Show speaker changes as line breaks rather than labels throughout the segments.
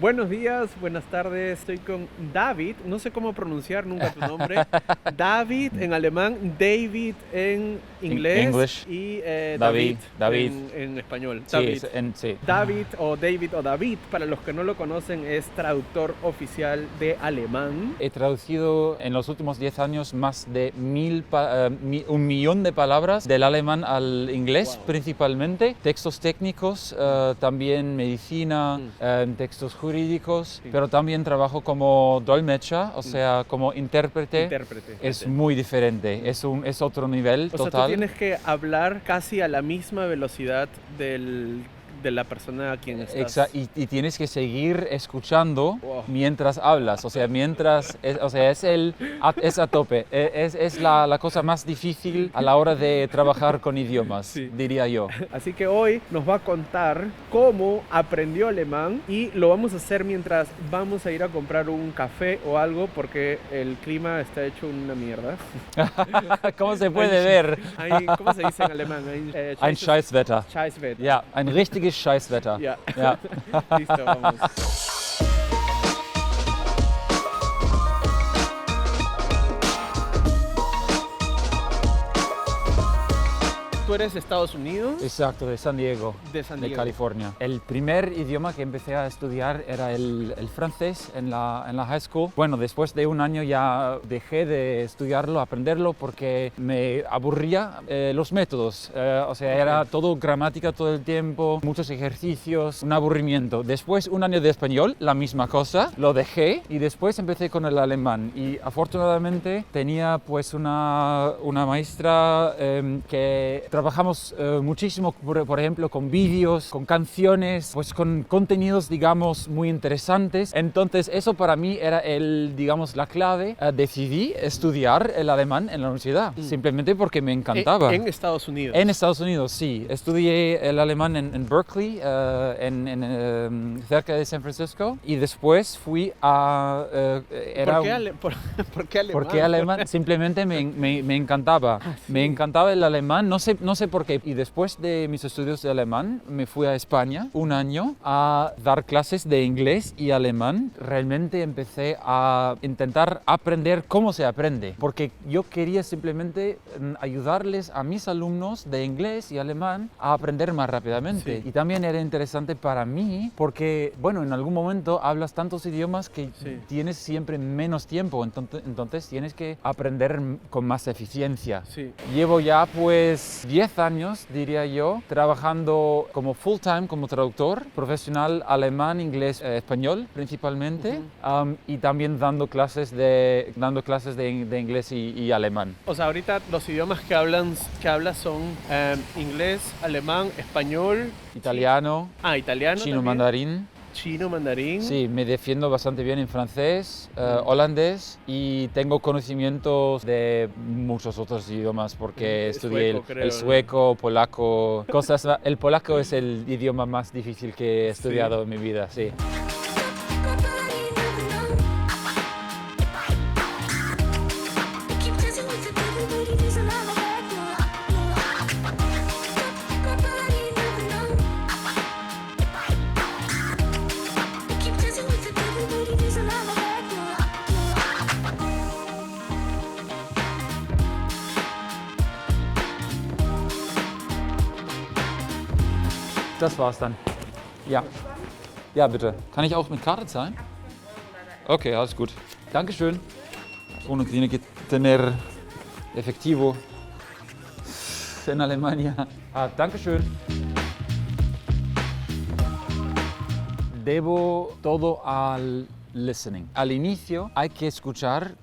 Buenos días, buenas tardes. Estoy con David. No sé cómo pronunciar nunca tu nombre. David en alemán, David en inglés
English.
y
David.
en español.
Sí,
David.
sí.
David o David, para los que no lo conocen, es traductor oficial de alemán.
He traducido en los últimos 10 años más de 1.000.000 de palabras del alemán al inglés.
Wow.
Principalmente. Textos técnicos, también medicina, textos jurídicos,
Sí.
pero también trabajo como dolmetscher, o sea, como intérprete. Es muy diferente, es otro nivel
O sea, tú
total.
tienes que hablar casi a la misma velocidad de la persona a quien estás.
Y tienes que seguir escuchando
Wow.
mientras hablas, o sea, es a tope, es la cosa más difícil a la hora de trabajar con idiomas,
Sí.
diría yo.
Así que hoy nos va a contar cómo aprendió alemán y lo vamos a hacer mientras vamos a ir a comprar un café o algo porque el clima está hecho una mierda.
¿Cómo se puede ver?
¿Cómo se dice en alemán?
Ein Scheißwetter.
Scheißwetter.
Ja, ein richtiges Scheißwetter.
Ya.
Ja.
Listo, vamos. ¿Tú eres de Estados Unidos?
Exacto, de San Diego.
De San
De
Diego.
California. El primer idioma que empecé a estudiar era el francés en la high school. Bueno, después de un año ya dejé de estudiarlo, aprenderlo, porque me aburría los métodos. O sea, era todo gramática todo el tiempo, muchos ejercicios, un aburrimiento. Después un año de español, la misma cosa, lo dejé y después empecé con el alemán. Y afortunadamente tenía pues una maestra que trabajamos muchísimo, por ejemplo, con vídeos, con canciones, pues con contenidos, digamos, muy interesantes. Entonces, eso para mí era la clave. Decidí estudiar el alemán en la universidad, simplemente porque me encantaba.
En Estados Unidos.
En Estados Unidos, sí. Estudié el alemán en Berkeley, cerca de San Francisco, y después fui a...
¿Por qué alemán?
Porque alemán simplemente me encantaba.
Sí.
Me encantaba el alemán, no sé por qué. Y después de mis estudios de alemán, me fui a España un año a dar clases de inglés y alemán. Realmente empecé a intentar aprender cómo se aprende, porque yo quería simplemente ayudarles a mis alumnos de inglés y alemán a aprender más rápidamente.
Sí.
Y también era interesante para mí, porque, bueno, en algún momento hablas tantos idiomas que
Sí.
tienes siempre menos tiempo, entonces tienes que aprender con más eficiencia.
Sí.
Llevo ya pues 10 años, diría yo, trabajando como full time, como traductor profesional alemán, inglés, español principalmente, y también dando clases de inglés y alemán.
O sea, ahorita los idiomas que hablas son inglés, alemán, español,
Italiano,
italiano
chino,
también.
mandarín.
Chino, mandarín.
Sí, me defiendo bastante bien en francés, holandés, y tengo conocimientos de muchos otros idiomas porque estudié
Sueco, creo,
el
¿no?
sueco, polaco, el polaco es el idioma más difícil que he estudiado en mi vida, sí. Das war's dann. Ja. Ja, bitte. Kann ich auch mit Karte zahlen? Okay, alles gut. Dankeschön. Uno tiene que tener efectivo en Alemania. Dankeschön. Debo todo al listening. Al inicio hay que escuchar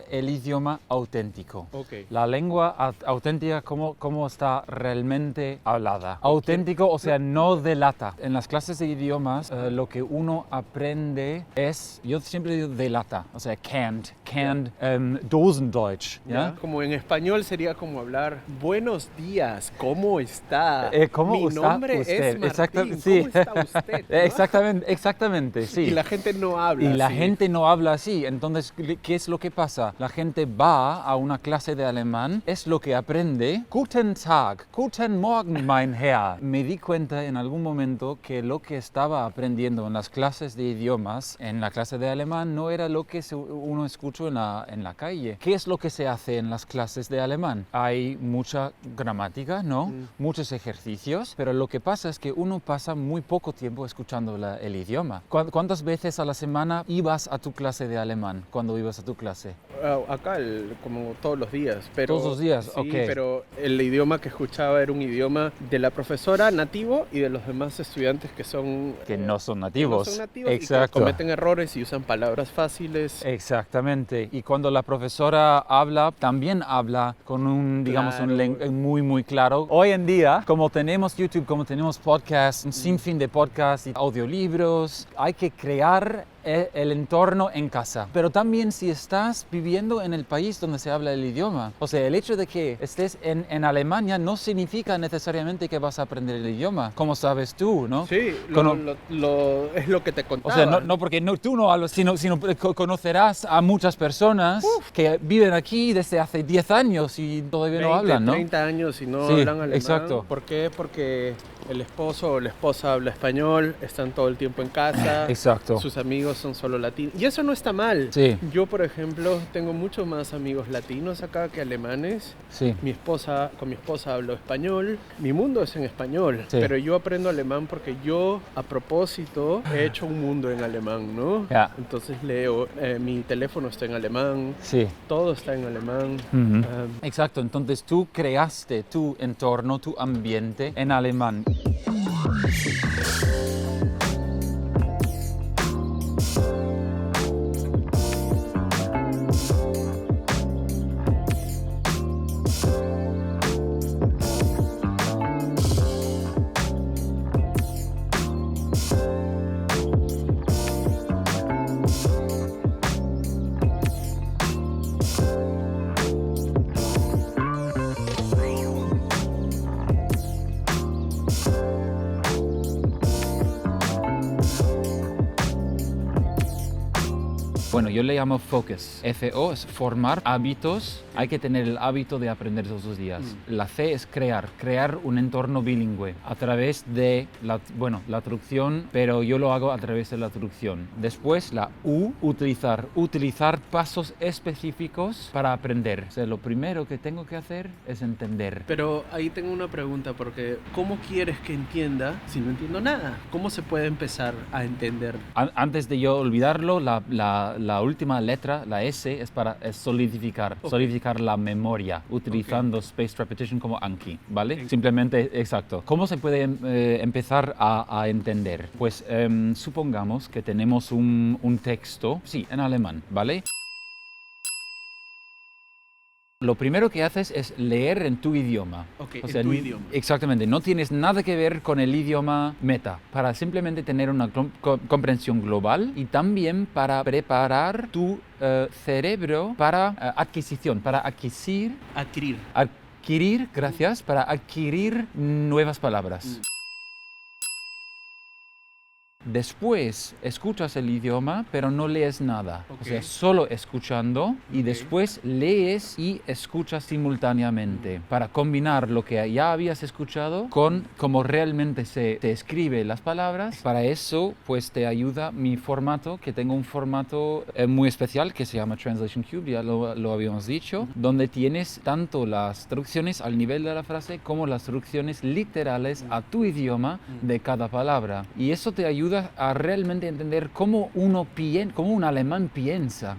el idioma auténtico.
Ok.
La lengua auténtica, cómo está realmente hablada. Auténtico, o sea, no delata. En las clases de idiomas, lo que uno aprende es, yo siempre digo delata, o sea, canned, Dosendeutsch. ¿ya?
Como en español sería como hablar buenos días, ¿cómo está?
¿Cómo
Mi
está
nombre
usted?
es Martín,
Sí.
¿cómo está usted? ¿No?
Exactamente, sí.
Y la gente no habla
Y la
así.
gente no habla así. Entonces, ¿qué es lo que pasa? La gente va a una clase de alemán, es lo que aprende. Guten Tag, guten Morgen, mein Herr. Me di cuenta en algún momento que lo que estaba aprendiendo en las clases de idiomas, en la clase de alemán, no era lo que uno escucha en la calle. ¿Qué es lo que se hace en las clases de alemán? Hay mucha gramática, ¿no? Muchos ejercicios, pero lo que pasa es que uno pasa muy poco tiempo escuchando el idioma. ¿Cuántas veces a la semana ibas a tu clase de alemán cuando ibas a tu clase?
Acá como todos los días. Pero,
Todos los días,
sí,
ok.
pero el idioma que escuchaba era un idioma de la profesora nativo y de los demás estudiantes que son...
Que no son
que
nativos.
no son nativos y que
Exacto.
cometen errores y usan palabras fáciles.
Exactamente. Y cuando la profesora habla, también habla con un, digamos,
Claro.
un lenguaje muy, muy claro. Hoy en día, como tenemos YouTube, como tenemos podcasts, un sinfín de podcasts y audiolibros, hay que crear el entorno en casa. Pero también si estás viviendo en el país donde se habla el idioma. O sea, el hecho de que estés en Alemania no significa necesariamente que vas a aprender el idioma, como sabes tú, ¿no?
Sí, es lo que te contaba.
O sea, no porque tú no hablas, sino conocerás a muchas personas que viven aquí desde hace 10 años y todavía
20,
no hablan, ¿no?
30 años y no
Sí,
hablan alemán.
exacto.
¿Por qué? Porque el esposo o la esposa habla español, están todo el tiempo en casa.
Exacto.
Sus amigos son solo latinos. Y eso no está mal.
Sí.
Yo, por ejemplo, tengo muchos más amigos latinos acá que alemanes.
Sí.
Con mi esposa hablo español. Mi mundo es en español.
Sí.
Pero yo aprendo alemán porque yo, a propósito, he hecho un mundo en alemán, ¿no?
Ya.
Entonces leo, mi teléfono está en alemán,
Sí.
todo está en alemán.
Ujú. Exacto, entonces tú creaste tu entorno, tu ambiente en alemán. Bueno, yo le llamo focus. F-O es formar hábitos. Hay que tener el hábito de aprender todos los días. La C es crear un entorno bilingüe a través de la traducción, pero yo lo hago a través de la traducción. Después la U, utilizar pasos específicos para aprender. O sea, lo primero que tengo que hacer es entender.
Pero ahí tengo una pregunta, porque ¿cómo quieres que entienda si no entiendo nada? ¿Cómo se puede empezar a entender?
Antes de yo olvidarlo, la última letra, la S, es solidificar.
Okay.
Solidificar la memoria, utilizando spaced repetition como Anki, ¿vale?
Okay.
Simplemente, exacto. ¿Cómo se puede empezar a entender? Pues supongamos que tenemos un texto, sí, en alemán, ¿vale? Lo primero que haces es leer en tu idioma.
Ok,
O
en
sea,
tu idioma.
Exactamente, no tienes nada que ver con el idioma meta, para simplemente tener una comprensión global y también para preparar tu cerebro para adquisición, para adquirir, gracias, para adquirir nuevas palabras. Después escuchas el idioma, pero no lees nada.
Ok.
O sea, solo escuchando y
Ok.
después lees y escuchas simultáneamente para combinar lo que ya habías escuchado con cómo realmente se te escribe las palabras. Para eso, pues te ayuda mi formato, que tengo un formato muy especial que se llama Translation Cube, ya lo habíamos dicho, donde tienes tanto las traducciones al nivel de la frase como las traducciones literales a tu idioma de cada palabra. Y eso te ayuda a realmente entender cómo un alemán piensa.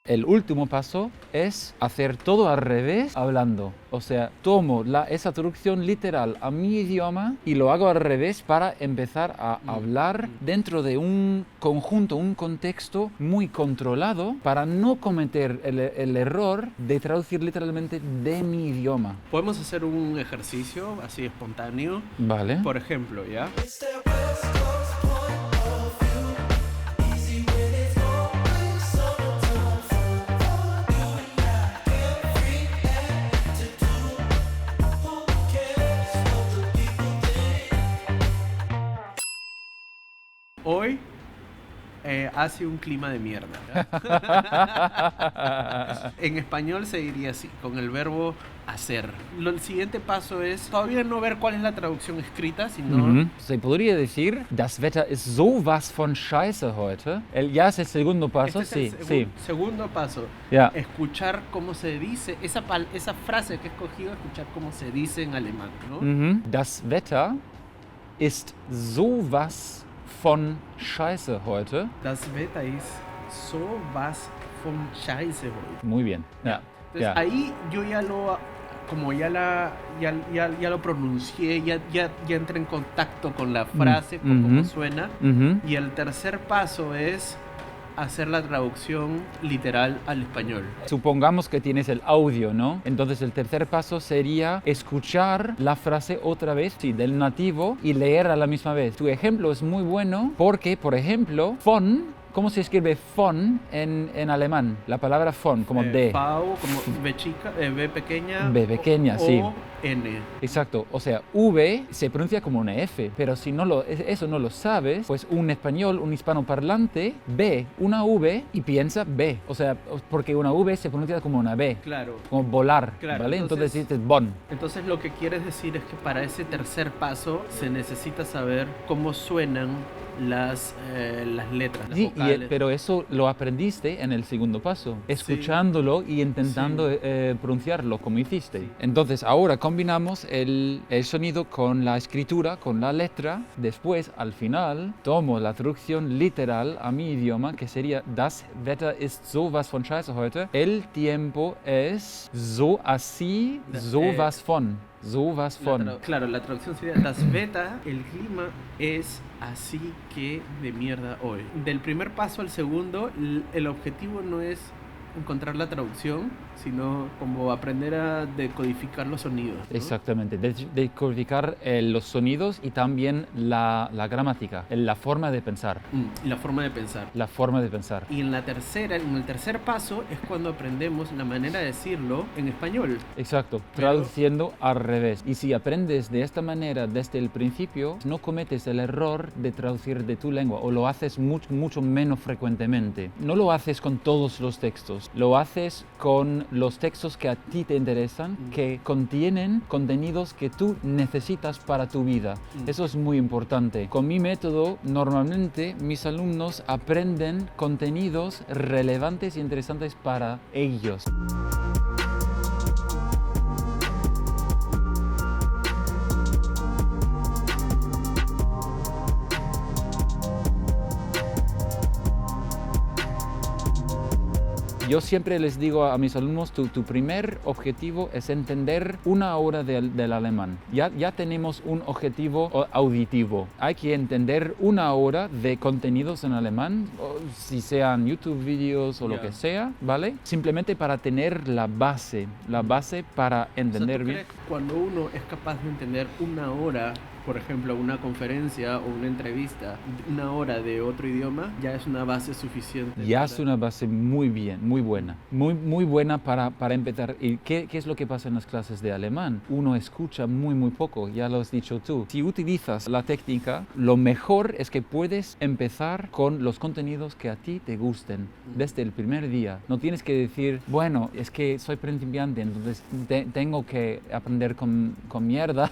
El último paso es hacer todo al revés hablando. O sea, tomo esa traducción literal a mi idioma y lo hago al revés para empezar a hablar dentro de un conjunto, un contexto muy controlado para no cometer el error de traducir literalmente de mi idioma.
Podemos hacer un ejercicio así espontáneo.
Vale.
Por ejemplo, ¿ya? Hoy hace un clima de mierda. En español se diría así, con el verbo hacer. El siguiente paso es todavía no ver cuál es la traducción escrita, sino...
Se podría decir, das Wetter ist sowas von scheiße heute. Ya es el segundo paso,
Este es el segundo paso.
Ya.
Escuchar cómo se dice, esa frase que he escogido, escuchar cómo se dice en alemán, ¿no?
Das Wetter ist sowas von Scheiße heute.
Das Wetter ist sowas von Scheiße heute.
Muy bien. Ja.
Entonces ahí yo ya lo, como ya lo pronuncié, ya entré en contacto con la frase, con cómo suena. Y el tercer paso es hacer la traducción literal al español.
Supongamos que tienes el audio, ¿no? Entonces el tercer paso sería escuchar la frase otra vez, sí, del nativo y leer a la misma vez. Tu ejemplo es muy bueno porque, por ejemplo, von, ¿cómo se escribe von en alemán? La palabra von, como de.
V, como B chica, B pequeña.
B pequeña, sí.
N.
Exacto, o sea, V se pronuncia como una F, pero si eso no lo sabes, pues un español, un hispanoparlante, ve una V y piensa B, o sea, porque una V se pronuncia como una B,
claro,
como volar,
claro,
¿vale? Entonces dices bon.
Entonces lo que quieres decir es que para ese tercer paso se necesita saber cómo suenan las letras, las vocales.
Pero eso lo aprendiste en el segundo paso, escuchándolo y intentando pronunciarlo como hiciste. Sí. Entonces ahora combinamos el sonido con la escritura, con la letra. Después, al final, tomo la traducción literal a mi idioma, que sería Das Wetter ist sowas von scheiße heute. El tiempo es so así, sowas von. Sowas von.
Claro, la traducción sería Das Wetter, el clima es así que de mierda hoy. Del primer paso al segundo, el objetivo no es encontrar la traducción, sino como aprender a decodificar los sonidos, ¿no?
Exactamente, decodificar los sonidos y también la gramática, la forma de pensar.
La forma de pensar.
La forma de pensar.
Y en el tercer paso es cuando aprendemos la manera de decirlo en español.
Exacto, traduciendo al revés. Y si aprendes de esta manera desde el principio, no cometes el error de traducir de tu lengua o lo haces mucho menos frecuentemente. No lo haces con todos los textos, lo haces con los textos que a ti te interesan, que contienen contenidos que tú necesitas para tu vida. Eso es muy importante. Con mi método, normalmente mis alumnos aprenden contenidos relevantes e interesantes para ellos. Yo siempre les digo a mis alumnos, tu primer objetivo es entender una hora del alemán. Ya tenemos un objetivo auditivo. Hay que entender una hora de contenidos en alemán, o si sean YouTube vídeos o lo que sea, ¿vale? Simplemente para tener la base para entender bien.
¿Crees que cuando uno es capaz de entender una hora, por ejemplo, una conferencia o una entrevista, una hora de otro idioma, ya es una base suficiente?
Ya es una base muy buena. Muy buena para empezar. ¿Y qué es lo que pasa en las clases de alemán? Uno escucha muy poco, ya lo has dicho tú. Si utilizas la técnica, lo mejor es que puedes empezar con los contenidos que a ti te gusten desde el primer día. No tienes que decir, bueno, es que soy principiante, entonces tengo que aprender con mierda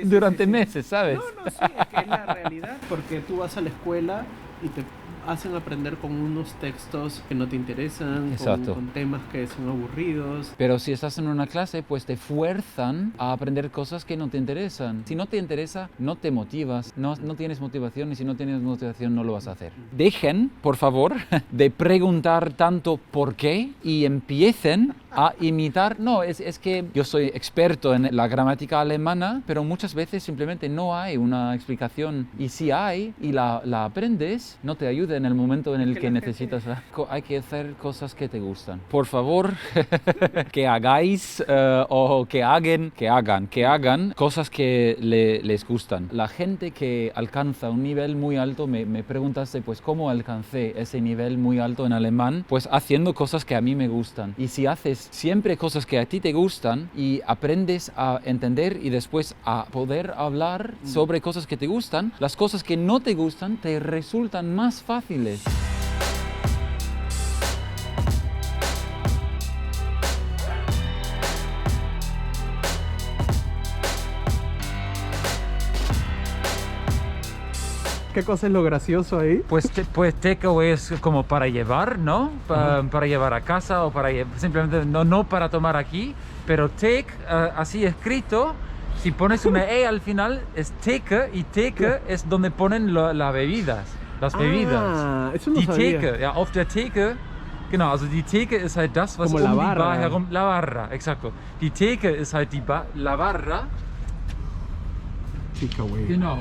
durante meses, ¿sabes?
No, sí, es que es la realidad, porque tú vas a la escuela y te hacen aprender con unos textos que no te interesan, con temas que son aburridos.
Pero si estás en una clase, pues te fuerzan a aprender cosas que no te interesan. Si no te interesa, no te motivas, no tienes motivación, y si no tienes motivación no lo vas a hacer. Dejen, por favor, de preguntar tanto por qué y empiecen a imitar. No, es que yo soy experto en la gramática alemana, pero muchas veces simplemente no hay una explicación. Y si hay y la aprendes, no te ayuda en el momento en el que necesitas. Hay que hacer cosas que te gustan. Por favor, que hagáis o que hagan cosas que les gustan. La gente que alcanza un nivel muy alto, me preguntaste, pues, ¿cómo alcancé ese nivel muy alto en alemán? Pues haciendo cosas que a mí me gustan. Y si haces aprendes siempre cosas que a ti te gustan y aprendes a entender y después a poder hablar sobre cosas que te gustan, las cosas que no te gustan te resultan más fáciles.
¿Qué cosa es lo gracioso ahí?
Pues takeaway es como para llevar, ¿no? Para llevar a casa o para simplemente no para tomar aquí, pero take, así escrito, si pones una E al final es take y take es donde ponen las bebidas.
Eso no sabía.
Theke, ja, auf der Theke, genau, also die Theke ist halt das, was
como
um
la
die
barra.
Bar herum, la barra, exacto. Die Theke ist halt la barra.
Takeaway.
Genau.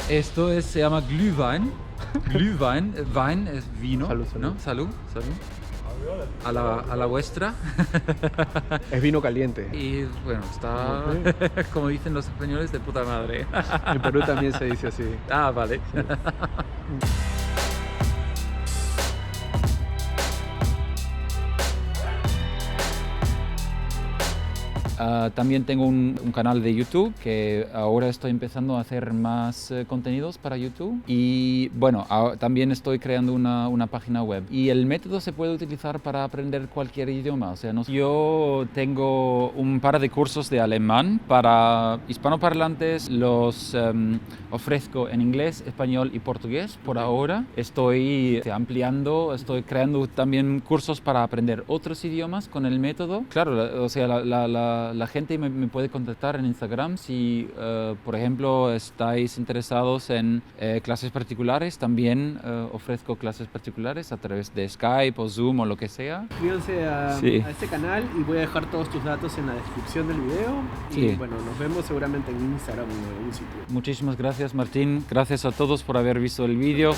Esto se llama Glühwein. Glühwein, Wein es vino,
Salud, salud.
¿no? Salud, salud. A la vuestra.
Es vino caliente.
Y bueno, está, como dicen los españoles, de puta madre.
En Perú también se dice así.
Ah, vale. Sí. También tengo un canal de YouTube que ahora estoy empezando a hacer más contenidos para YouTube y bueno, también estoy creando una página web y el método se puede utilizar para aprender cualquier idioma. O sea, yo tengo un par de cursos de alemán para hispanoparlantes, los ofrezco en inglés, español y portugués por ahora. Estoy ampliando, estoy creando también cursos para aprender otros idiomas con el método. Claro, o sea, la gente me puede contactar en Instagram si, por ejemplo, estáis interesados en clases particulares. También ofrezco clases particulares a través de Skype o Zoom o lo que sea.
Suscríbanse a este canal y voy a dejar todos tus datos en la descripción del video. Y bueno, nos vemos seguramente en Instagram o en algún sitio.
Muchísimas gracias, Martín. Gracias a todos por haber visto el vídeo.